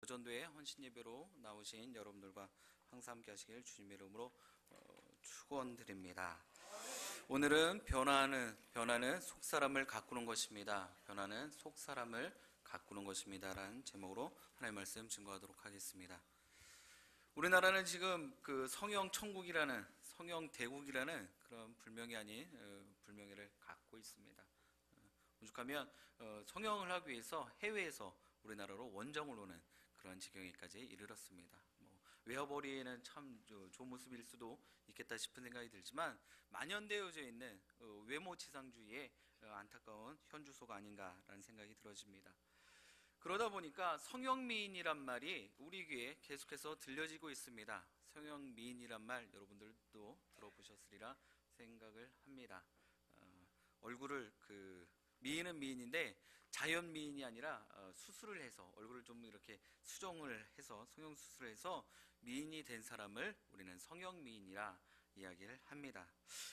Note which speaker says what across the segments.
Speaker 1: 여전도의 헌신 예배로 나오신 여러분들과 항상 함께 하시길 주님의 이름으로 축원드립니다. 오늘은 변화는 속사람을 가꾸는 것입니다. 변화는 속사람을 가꾸는 것입니다. 라는 제목으로 하나님의 말씀 증거하도록 하겠습니다. 우리나라는 지금 그 성형 천국이라는, 성형 대국이라는 그런 불명예 아닌 불명예를 갖고 있습니다. 오죽하면 성형을 하기 위해서 해외에서 우리나라로 원정을 오는 그런 지경에까지 이르렀습니다. 외화벌이에는 참 좋은 모습일 수도 있겠다 싶은 생각이 들지만 만연되어져 있는 외모지상주의의 안타까운 현주소가 아닌가라는 생각이 들어집니다. 그러다 보니까 성형미인이란 말이 우리 귀에 계속해서 들려지고 있습니다. 성형미인이란 말 여러분들도 들어보셨으리라 생각을 합니다. 얼굴을 미인은 미인인데 자연 미인이 아니라 수술을 해서 얼굴을 좀 이렇게 수정을 해서 성형 수술을 해서 미인이 된 사람을 우리는 성형 미인이라 이야기를 합니다.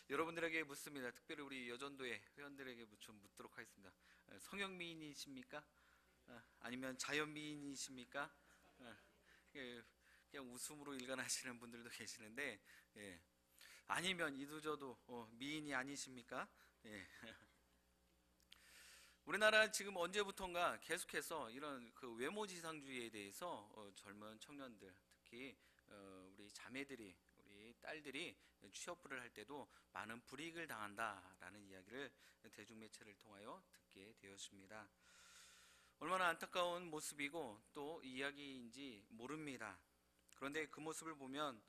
Speaker 1: 여러분들에게 묻습니다. 특별히 우리 여전도의 회원들에게 좀 묻도록 하겠습니다. 성형 미인이십니까? 아니면 자연 미인이십니까? 그냥 웃음으로 일관하시는 분들도 계시는데, 아니면 이도저도 미인이 아니십니까? 우리나라 지금 언제부턴가 계속해서 이런 외모지상주의에 대해서 젊은 청년들, 특히 우리 자매들이, 우리 딸들이 취업을 할 때도 많은 불이익을 당한다라는 이야기를 대중매체를 통하여 듣게 되었습니다. 얼마나 안타까운 모습이고 또 이야기인지 모릅니다. 그런데 그 모습을 보면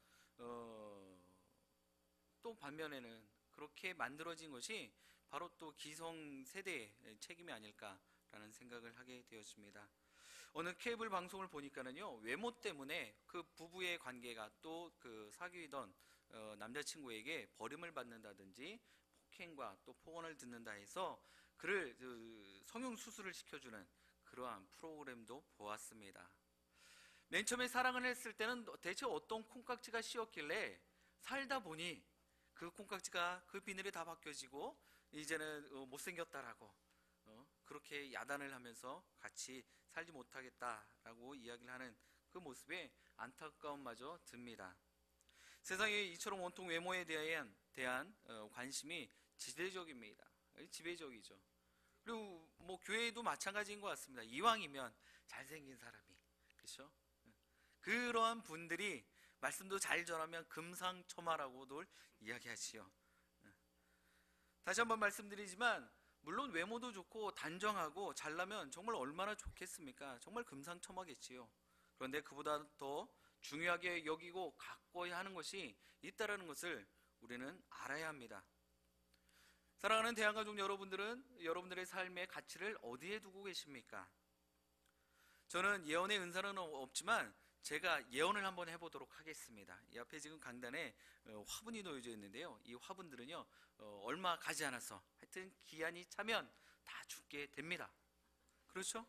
Speaker 1: 또 반면에는 그렇게 만들어진 것이 바로 또 기성세대의 책임이 아닐까라는 생각을 하게 되었습니다. 어느 케이블 방송을 보니까는요, 외모 때문에 그 부부의 관계가 또 사귀던 남자친구에게 버림을 받는다든지 폭행과 또 폭언을 듣는다 해서 그를 성형수술을 시켜주는 그러한 프로그램도 보았습니다. 맨 처음에 사랑을 했을 때는 대체 어떤 콩깍지가 씌었길래 살다 보니 그 콩깍지가 그 비늘이 다 벗겨지고 이제는 못생겼다라고 그렇게 야단을 하면서 같이 살지 못하겠다라고 이야기를 하는 그 모습에 안타까움마저 듭니다. 세상에 이처럼 온통 외모에 대한 관심이 지대적입니다. 지배적이죠. 그리고 교회도 마찬가지인 것 같습니다. 이왕이면 잘생긴 사람이, 그렇죠? 그러한 분들이 말씀도 잘 전하면 금상첨화라고도 이야기하지요. 다시 한번 말씀드리지만 물론 외모도 좋고 단정하고 잘나면 정말 얼마나 좋겠습니까? 정말 금상첨화겠지요. 그런데 그보다 더 중요하게 여기고 가꿔야 하는 것이 있다는 것을 우리는 알아야 합니다. 사랑하는 대한가족 여러분들은 여러분들의 삶의 가치를 어디에 두고 계십니까? 저는 예언의 은사는 없지만 제가 예언을 한번 해보도록 하겠습니다. 이 앞에 지금 강단에 화분이 놓여져 있는데요. 이 화분들은요, 얼마 가지 않아서 하여튼 기한이 차면 다 죽게 됩니다. 그렇죠?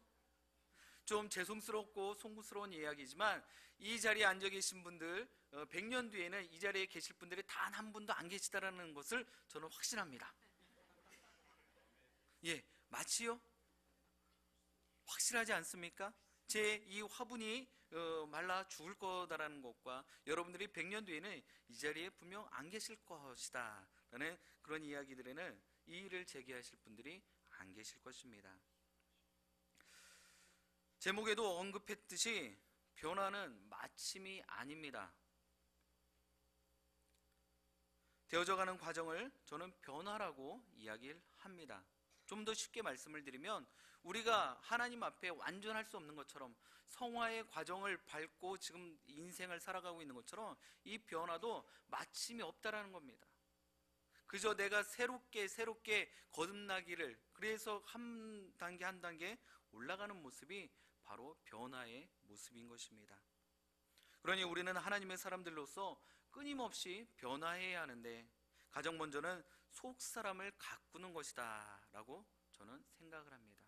Speaker 1: 좀 죄송스럽고 송구스러운 이야기지만 이 자리에 앉아 계신 분들 100년 뒤에는 이 자리에 계실 분들이 단 한 분도 안 계시다라는 것을 저는 확신합니다. 마치요? 확실하지 않습니까? 제 이 화분이 말라 죽을 거다라는 것과 여러분들이 100년 뒤에는 이 자리에 분명 안 계실 것이다 라는 그런 이야기들에는 이의를 제기하실 분들이 안 계실 것입니다. 제목에도 언급했듯이 변화는 마침이 아닙니다. 되어져가는 과정을 저는 변화라고 이야기를 합니다. 좀 더 쉽게 말씀을 드리면 우리가 하나님 앞에 완전할 수 없는 것처럼 성화의 과정을 밟고 지금 인생을 살아가고 있는 것처럼 이 변화도 마침이 없다라는 겁니다. 그저 내가 새롭게 거듭나기를, 그래서 한 단계 한 단계 올라가는 모습이 바로 변화의 모습인 것입니다. 그러니 우리는 하나님의 사람들로서 끊임없이 변화해야 하는데 가장 먼저는 속 사람을 가꾸는 것이다 라고 저는 생각을 합니다.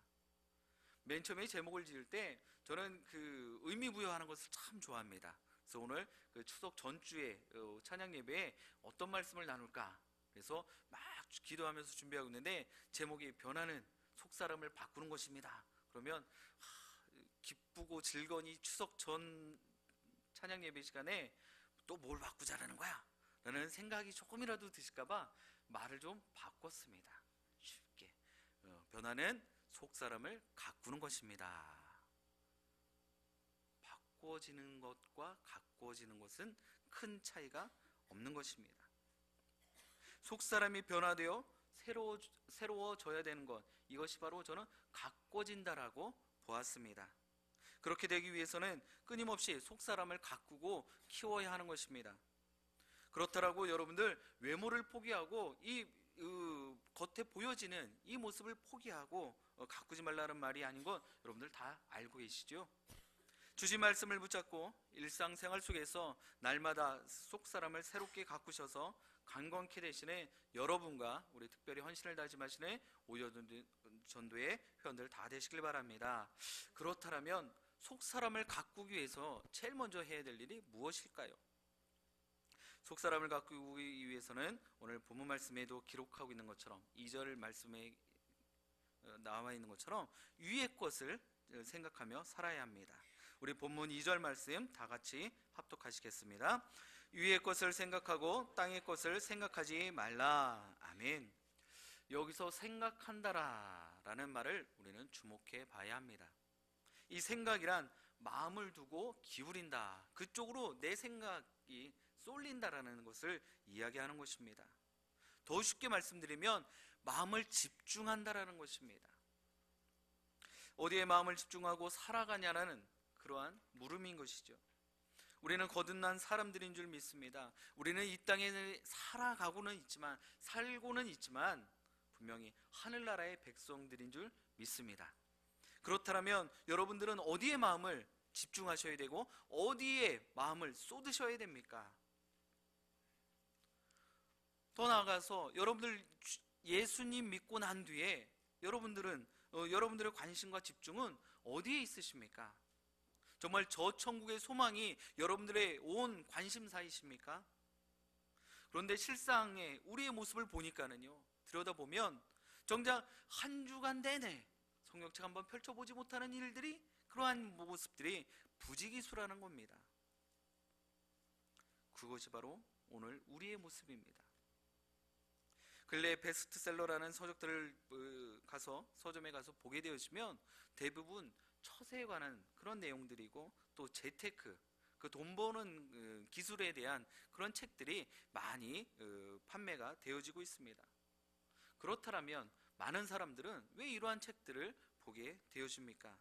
Speaker 1: 맨 처음에 제목을 지을 때 저는 의미 부여하는 것을 참 좋아합니다. 그래서 오늘 추석 전주에 찬양 예배에 어떤 말씀을 나눌까, 그래서 막 기도하면서 준비하고 있는데 제목이 변화는 속 사람을 바꾸는 것입니다. 그러면 기쁘고 즐거니 추석 전 찬양 예배 시간에 또 뭘 바꾸자라는 거야 라는 생각이 조금이라도 드실까봐 말을 좀 바꿨습니다. 쉽게 변화는 속 사람을 가꾸는 것입니다. 바꿔지는 것과 가꾸어지는 것은 큰 차이가 없는 것입니다. 속 사람이 변화되어 새로워져야 되는 것, 이것이 바로 저는 가꿔진다라고 보았습니다. 그렇게 되기 위해서는 끊임없이 속 사람을 가꾸고 키워야 하는 것입니다. 그렇다라고 여러분들 외모를 포기하고 이 겉에 보여지는 이 모습을 포기하고 가꾸지 말라는 말이 아닌 건 여러분들 다 알고 계시죠? 주신 말씀을 붙잡고 일상생활 속에서 날마다 속 사람을 새롭게 가꾸셔서 강건케 되시는 여러분과 우리 특별히 헌신을 다짐하시는 오여전도의 회원들 다 되시길 바랍니다. 그렇다면 속 사람을 가꾸기 위해서 제일 먼저 해야 될 일이 무엇일까요? 속 사람을 가꾸기 위해서는 오늘 본문 말씀에도 기록하고 있는 것처럼 2절 말씀에 나와 있는 것처럼 위의 것을 생각하며 살아야 합니다. 우리 본문 2절 말씀 다 같이 합독하시겠습니다. 위의 것을 생각하고 땅의 것을 생각하지 말라. 아멘. 여기서 생각한다라 라는 말을 우리는 주목해 봐야 합니다. 이 생각이란 마음을 두고 기울인다, 그쪽으로 내 생각이 쏠린다라는 것을 이야기하는 것입니다. 더 쉽게 말씀드리면 마음을 집중한다라는 것입니다. 어디에 마음을 집중하고 살아가냐라는 그러한 물음인 것이죠. 우리는 거듭난 사람들인 줄 믿습니다. 우리는 이 땅에 살고는 있지만 분명히 하늘나라의 백성들인 줄 믿습니다. 그렇다면 여러분들은 어디에 마음을 집중하셔야 되고 어디에 마음을 쏟으셔야 됩니까? 더 나아가서 여러분들 예수님 믿고 난 뒤에 여러분들의 관심과 집중은 어디에 있으십니까? 정말 저 천국의 소망이 여러분들의 온 관심사이십니까? 그런데 실상의 우리의 모습을 보니까는요, 들여다보면 정작 한 주간 내내 성경책 한번 펼쳐보지 못하는 일들이, 그러한 모습들이 부지기수라는 겁니다. 그것이 바로 오늘 우리의 모습입니다. 근래 베스트셀러라는 서적들을 서점에 가서 보게 되시면 대부분 처세에 관한 그런 내용들이고 또 재테크, 그 돈 버는 기술에 대한 그런 책들이 많이 판매가 되어지고 있습니다. 그렇다면 많은 사람들은 왜 이러한 책들을 보게 되어집니까?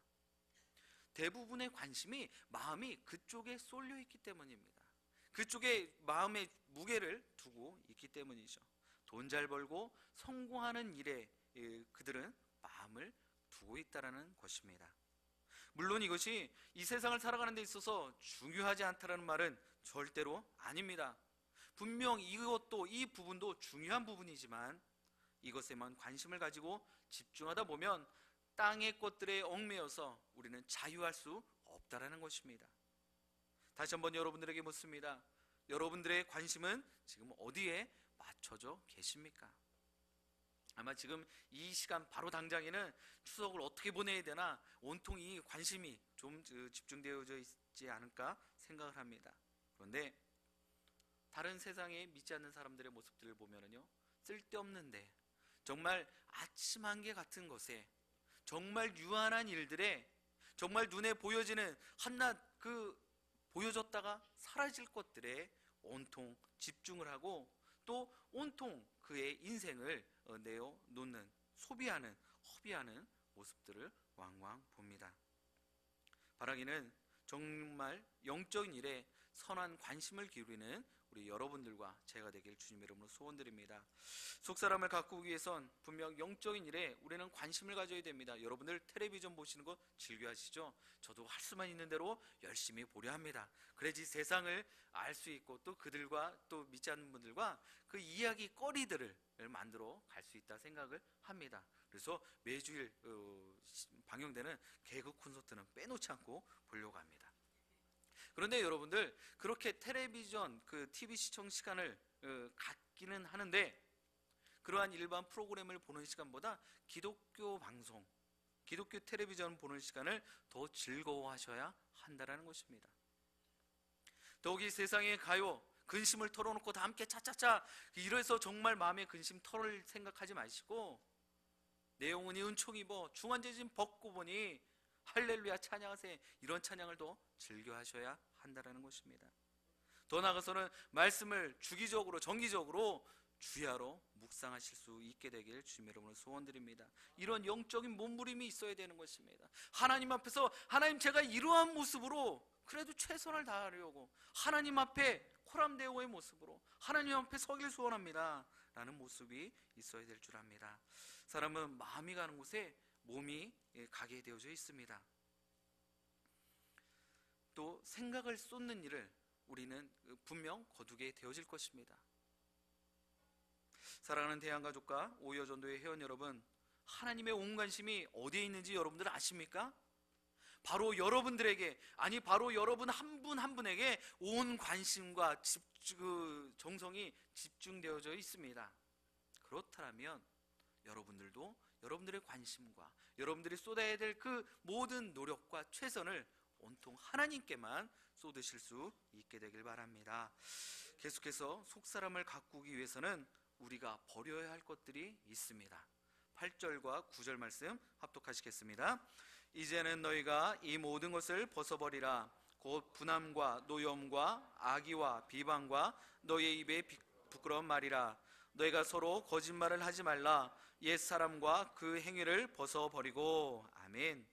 Speaker 1: 대부분의 관심이, 마음이 그쪽에 쏠려 있기 때문입니다. 그쪽에 마음의 무게를 두고 있기 때문이죠. 돈 잘 벌고 성공하는 일에 그들은 마음을 두고 있다는 것입니다. 물론 이것이 이 세상을 살아가는 데 있어서 중요하지 않다는 말은 절대로 아닙니다. 분명 이 부분도 중요한 부분이지만 이것에만 관심을 가지고 집중하다 보면 땅의 것들에 얽매여서 우리는 자유할 수 없다는 것입니다. 다시 한번 여러분들에게 묻습니다. 여러분들의 관심은 지금 어디에 맞춰져 계십니까? 아마 지금 이 시간 바로 당장에는 추석을 어떻게 보내야 되나 온통 이 관심이 좀 집중되어져 있지 않을까 생각을 합니다. 그런데 다른 세상에 믿지 않는 사람들의 모습들을 보면은요, 쓸데없는데 정말 아침 한개 같은 것에, 정말 유한한 일들에, 정말 눈에 보여지는 한낱 보여졌다가 사라질 것들에 온통 집중을 하고 또 온통 그의 인생을 내어놓는, 소비하는, 허비하는 모습들을 왕왕 봅니다. 바라기는 정말 영적인 일에 선한 관심을 기울이는 우리 여러분들과 제가 되길 주님의 이름으로 소원드립니다. 속사람을 가꾸기 위해선 분명 영적인 일에 우리는 관심을 가져야 됩니다. 여러분들 텔레비전 보시는 거 즐겨하시죠? 저도 할 수만 있는 대로 열심히 보려 합니다. 그래야지 세상을 알 수 있고 또 그들과 또 믿지 않는 분들과 그 이야기거리들을 만들어 갈 수 있다 생각을 합니다. 그래서 매주일 방영되는 개그 콘서트는 빼놓지 않고 보려고 합니다. 그런데 여러분들 그렇게 텔레비전 TV 시청 시간을 갖기는 하는데 그러한 일반 프로그램을 보는 시간보다 기독교 기독교 텔레비전 보는 시간을 더 즐거워하셔야 한다라는 것입니다. 더욱이 세상의 가요, 근심을 털어놓고 다 함께 차차차 이래서 정말 마음의 근심 털을 생각하지 마시고 내 영혼이 은총 입어 중환제진 벗고 보니 할렐루야 찬양하세, 이런 찬양을 더 즐겨 하셔야 한다라는 것입니다. 더 나아가서는 말씀을 주기적으로 정기적으로 주야로 묵상하실 수 있게 되길 주님의 이름으로 소원드립니다. 이런 영적인 몸부림이 있어야 되는 것입니다. 하나님 앞에서 하나님 제가 이러한 모습으로 그래도 최선을 다하려고 하나님 앞에 코람데오의 모습으로 하나님 앞에 서길 소원합니다 라는 모습이 있어야 될 줄 압니다. 사람은 마음이 가는 곳에 몸이 가게 되어져 있습니다. 또 생각을 쏟는 일을 우리는 분명 거두게 되어질 것입니다. 사랑하는 대한가족과 오여전도의 회원 여러분, 하나님의 온 관심이 어디에 있는지 여러분들 아십니까? 바로 여러분들에게, 아니 바로 여러분 한 분 한 분에게 온 관심과 정성이 집중되어져 있습니다. 그렇다면 여러분들도 여러분들의 관심과 여러분들이 쏟아야 될 그 모든 노력과 최선을 온통 하나님께만 쏟으실 수 있게 되길 바랍니다. 계속해서 속사람을 가꾸기 위해서는 우리가 버려야 할 것들이 있습니다. 8절과 9절 말씀 합독하시겠습니다. 이제는 너희가 이 모든 것을 벗어버리라. 곧 분함과 노염과 악의와 비방과 너희의 입에 부끄러운 말이라. 너희가 서로 거짓말을 하지 말라. 옛사람과 그 행위를 벗어버리고. 아멘.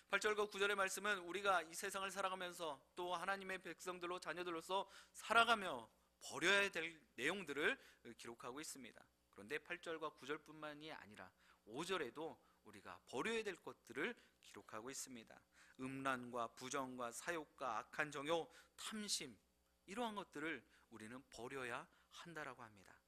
Speaker 1: 8절과 9절의 말씀은 우리가 이 세상을 살아가면서 또 하나님의 백성들로 자녀들로서 살아가며 버려야 될 내용들을 기록하고 있습니다. 그런데 8절과 9절뿐만이 아니라 5절에도 우리가 버려야 될 것들을 기록하고 있습니다. 음란과 부정과 사욕과 악한 정욕, 탐심, 이러한 것들을 우리는 버려야 한다라고 합니다.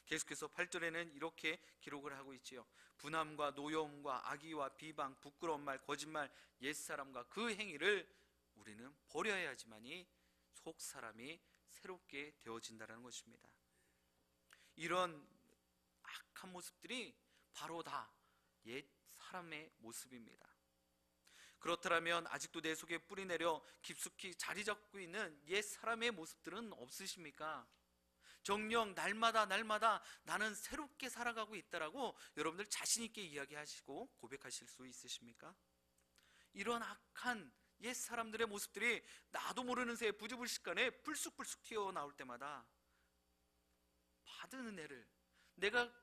Speaker 1: 계속해서 8절에는 이렇게 기록을 하고 있지요. 분함과 노여움과 악의와 비방, 부끄러운 말, 거짓말, 옛사람과 그 행위를 우리는 버려야지만이 속사람이 새롭게 되어진다는 것입니다. 이런 악한 모습들이 바로 다 옛사람의 모습입니다. 그렇다면 아직도 내 속에 뿌리내려 깊숙이 자리 잡고 있는 옛사람의 모습들은 없으십니까? 정녕 날마다 나는 새롭게 살아가고 있다라고 여러분들 자신 있게 이야기하시고 고백하실 수 있으십니까? 이런 악한 옛 사람들의 모습들이 나도 모르는 새에 부지불식간에 불쑥불쑥 튀어나올 때마다 받은 은혜를, 내가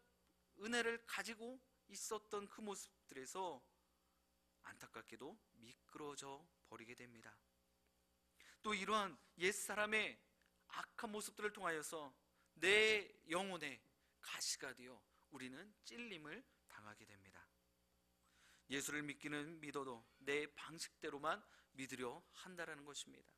Speaker 1: 은혜를 가지고 있었던 그 모습들에서 안타깝게도 미끄러져 버리게 됩니다. 또 이러한 옛사람의 악한 모습들을 통하여서 내 영혼에 가시가 되어 우리는 찔림을 당하게 됩니다. 예수를 믿기는 믿어도 내 방식대로만 믿으려 한다라는 것입니다.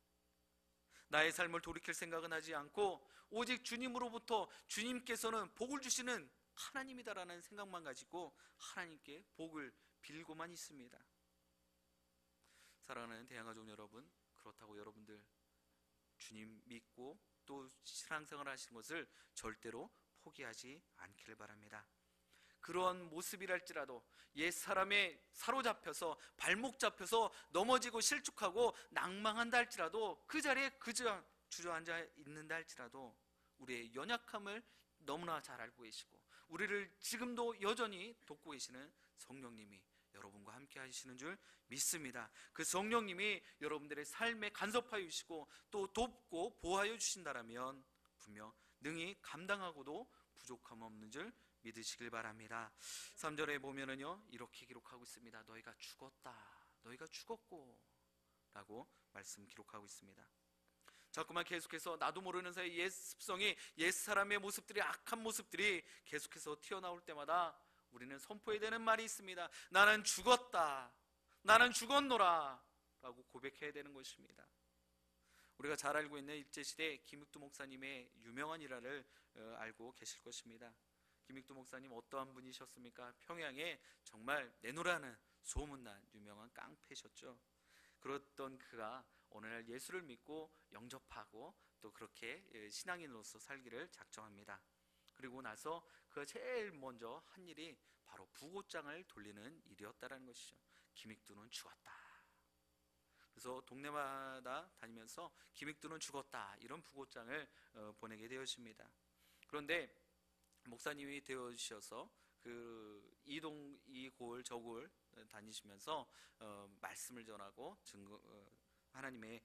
Speaker 1: 나의 삶을 돌이킬 생각은 하지 않고 오직 주님으로부터 주님께서는 복을 주시는 하나님이다라는 생각만 가지고 하나님께 복을 빌고만 있습니다. 사랑하는 대한가족 여러분, 그렇다고 여러분들 주님 믿고 또 신앙생활 하시는 것을 절대로 포기하지 않기를 바랍니다. 그런 모습이랄지라도 옛사람에 사로잡혀서 발목 잡혀서 넘어지고 실축하고 낭망한다 할지라도 그 자리에 그저 주저앉아 있는다 할지라도 우리의 연약함을 너무나 잘 알고 계시고 우리를 지금도 여전히 돕고 계시는 성령님이 여러분과 함께 하시는 줄 믿습니다. 그 성령님이 여러분들의 삶에 간섭하여 주시고 또 돕고 보호하여 주신다라면 분명 능히 감당하고도 부족함 없는 줄 믿으시길 바랍니다. 3절에 보면은요 이렇게 기록하고 있습니다. 너희가 죽었다, 너희가 죽었고 라고 말씀 기록하고 있습니다. 자꾸만 계속해서 나도 모르는 사이 옛 습성이, 옛 사람의 모습들이, 악한 모습들이 계속해서 튀어나올 때마다 우리는 선포해야 되는 말이 있습니다. 나는 죽었다, 나는 죽었노라 라고 고백해야 되는 것입니다. 우리가 잘 알고 있는 일제시대 김익두 목사님의 유명한 일화를 알고 계실 것입니다. 김익두 목사님 어떠한 분이셨습니까? 평양에 정말 내노라는 소문난 유명한 깡패셨죠. 그랬던 그가 어느 날 예수를 믿고 영접하고 또 그렇게 신앙인으로서 살기를 작정합니다. 그리고 나서 그 제일 먼저 한 일이 바로 부고장을 돌리는 일이었다라는 것이죠. 김익두는 죽었다. 그래서 동네마다 다니면서 김익두는 죽었다 이런 부고장을 보내게 되었습니다. 그런데 목사님이 되어주셔서 그 이동 이골 저골 다니시면서 말씀을 전하고 하나님의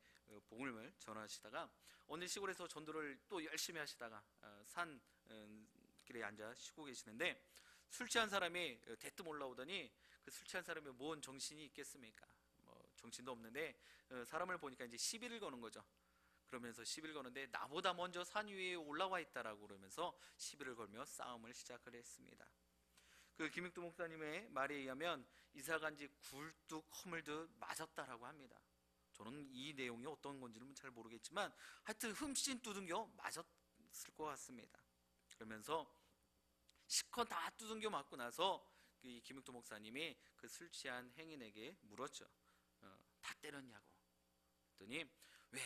Speaker 1: 복음을 전하시다가 어느 시골에서 전도를 또 열심히 하시다가 산 길에 앉아 쉬고 계시는데 술 취한 사람이 대뜸 올라오더니 그 술 취한 사람이 뭔 정신이 있겠습니까? 뭐 정신도 없는데 사람을 보니까 이제 시비를 거는 거죠. 그러면서 시비를 거는데 나보다 먼저 산 위에 올라와 있다라고 그러면서 시비를 걸며 싸움을 시작을 했습니다. 그 김익두 목사님의 말에 의하면 이사간지 굴뚝 허물듯 맞았다라고 합니다. 저는 이 내용이 어떤 건지는 잘 모르겠지만 하여튼 흠씬 두둥겨 맞았을 것 같습니다. 그러면서 실컷 다 두둥겨 맞고 나서 이 김익두 목사님이 그 술 취한 행인에게 물었죠. 다 때렸냐고. 그랬더니 왜?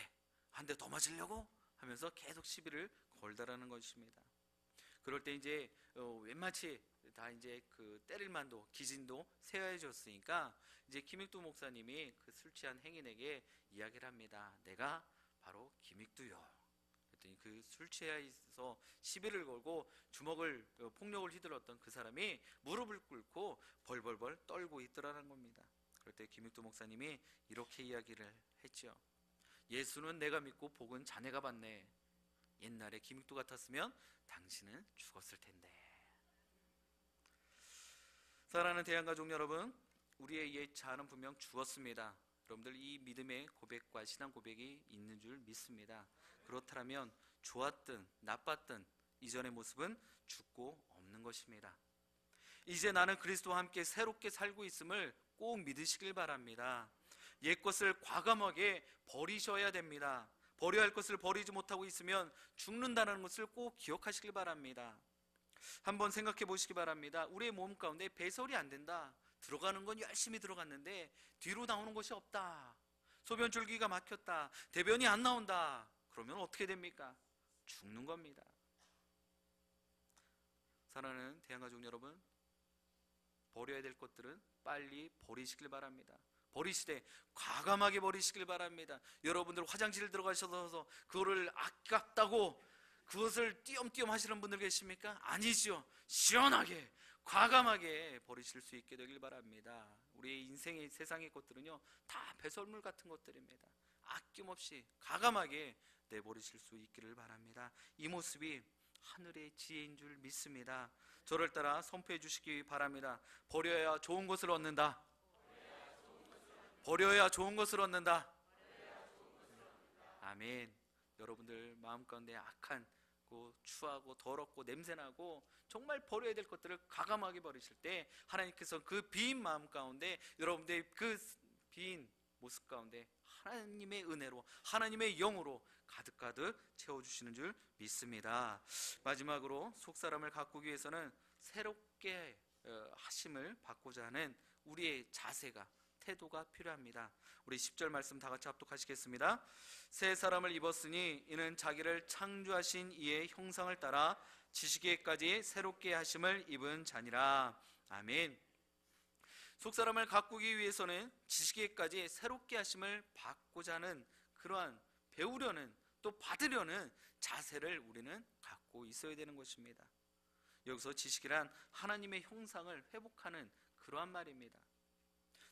Speaker 1: 한 대 더 맞으려고? 하면서 계속 시비를 걸다라는 것입니다. 그럴 때 이제 웬만치 다 이제 그 때릴 만도 기진도 세해졌으니까 이제 김익두 목사님이 그 술 취한 행인에게 이야기를 합니다. 내가 바로 김익두요. 그랬더니 그 술 취해서 시비를 걸고 주먹을 폭력을 휘둘렀던 그 사람이 무릎을 꿇고 벌벌벌 떨고 있더라는 겁니다. 그럴 때 김익두 목사님이 이렇게 이야기를 했죠. 예수는 내가 믿고 복은 자네가 받네. 옛날에 김익두 같았으면 당신은 죽었을 텐데. 사랑하는 대한가족 여러분, 우리의 옛 자아는 분명 죽었습니다. 여러분들 이 믿음의 고백과 신앙 고백이 있는 줄 믿습니다. 그렇다면 좋았든 나빴든 이전의 모습은 죽고 없는 것입니다. 이제 나는 그리스도와 함께 새롭게 살고 있음을 꼭 믿으시길 바랍니다. 옛것을 과감하게 버리셔야 됩니다. 버려야 할 것을 버리지 못하고 있으면 죽는다는 것을 꼭 기억하시길 바랍니다. 한번 생각해 보시기 바랍니다. 우리의 몸 가운데 배설이 안 된다. 들어가는 건 열심히 들어갔는데 뒤로 나오는 것이 없다. 소변 줄기가 막혔다. 대변이 안 나온다. 그러면 어떻게 됩니까? 죽는 겁니다. 사랑하는 대한가족 여러분, 버려야 될 것들은 빨리 버리시길 바랍니다. 버리시되 과감하게 버리시길 바랍니다. 여러분들 화장실 들어가셔서 그거를 아깝다고 그것을 띄엄띄엄 하시는 분들 계십니까? 아니죠. 시원하게 과감하게 버리실 수 있게 되길 바랍니다. 우리의 인생의 세상의 것들은요 다 배설물 같은 것들입니다. 아낌없이 과감하게 내버리실 수 있기를 바랍니다. 이 모습이 하늘의 지혜인 줄 믿습니다. 저를 따라 선포해 주시기 바랍니다. 버려야 좋은 것을 얻는다. 버려야 좋은 것을 얻는다. 아멘. 여러분들 마음 가운데 악한 추하고 더럽고 냄새나고 정말 버려야 될 것들을 과감하게 버리실 때 하나님께서 그 빈 마음 가운데 여러분들의 그 빈 모습 가운데 하나님의 은혜로 하나님의 영으로 가득가득 채워주시는 줄 믿습니다. 마지막으로 속사람을 가꾸기 위해서는 새롭게 하심을 받고자 하는 우리의 자세가 태도가 필요합니다. 우리 10절 말씀 다 같이 합독하시겠습니다. 새 사람을 입었으니 이는 자기를 창조하신 이의 형상을 따라 지식에까지 새롭게 하심을 입은 자니라. 아멘. 속사람을 가꾸기 위해서는 지식에까지 새롭게 하심을 받고자 하는 그러한 배우려는 또 받으려는 자세를 우리는 갖고 있어야 되는 것입니다. 여기서 지식이란 하나님의 형상을 회복하는 그러한 말입니다.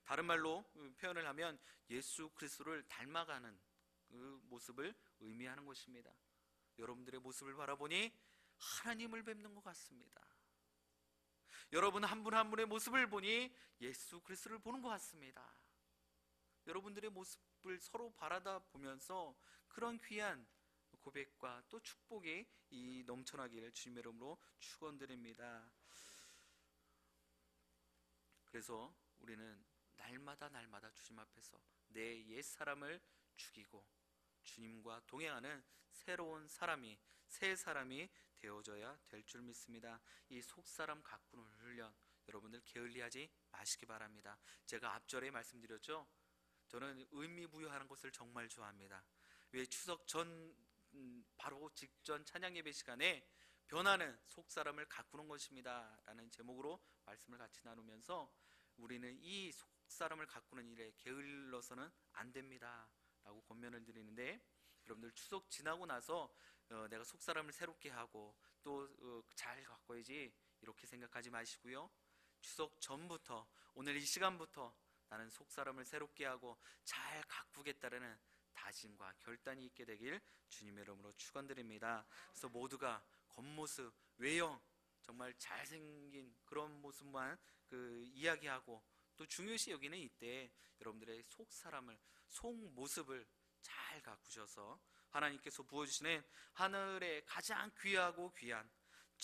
Speaker 1: 다른 말로 표현을 하면 예수 그리스도를 닮아가는 그 모습을 의미하는 것입니다. 여러분들의 모습을 바라보니 하나님을 뵙는 것 같습니다. 여러분 한 분 한 분의 모습을 보니 예수 그리스도를 보는 것 같습니다. 여러분들의 모습을 서로 바라다 보면서 그런 귀한 고백과 또 축복이 이 넘쳐나기를 주님의 이름으로 축원드립니다. 그래서 우리는 날마다 주님 앞에서 내 옛사람을 죽이고 주님과 동행하는 새로운 사람이 새 사람이 되어져야 될 줄 믿습니다. 이 속사람 가꾸는 훈련 여러분들 게을리하지 마시기 바랍니다. 제가 앞절에 말씀드렸죠. 저는 의미 부여하는 것을 정말 좋아합니다. 왜 추석 전 바로 직전 찬양 예배 시간에 변화는 속사람을 가꾸는 것입니다 라는 제목으로 말씀을 같이 나누면서 우리는 이 속사람을 가꾸는 일에 게을러서는 안 됩니다 라고 권면을 드리는데, 여러분들 추석 지나고 나서 내가 속사람을 새롭게 하고 또 잘 가꿔야지 이렇게 생각하지 마시고요, 추석 전부터 오늘 이 시간부터 나는 속사람을 새롭게 하고 잘 가꾸겠다라는 다짐과 결단이 있게 되길 주님의 이름으로 축원드립니다. 그래서 모두가 겉모습, 외형 정말 잘생긴 그런 모습만 이야기하고, 또 중요시 여기는 이때 여러분들의 속사람을, 속모습을 잘 가꾸셔서 하나님께서 부어주시는 하늘의 가장 귀하고 귀한,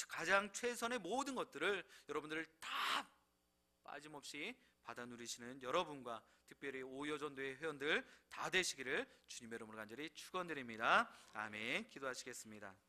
Speaker 1: 가장 최선의 모든 것들을 여러분들을 다 빠짐없이 받아 누리시는 여러분과 특별히 오여전도회 회원들 다 되시기를 주님의 이름으로 간절히 축원드립니다. 아멘. 기도하시겠습니다.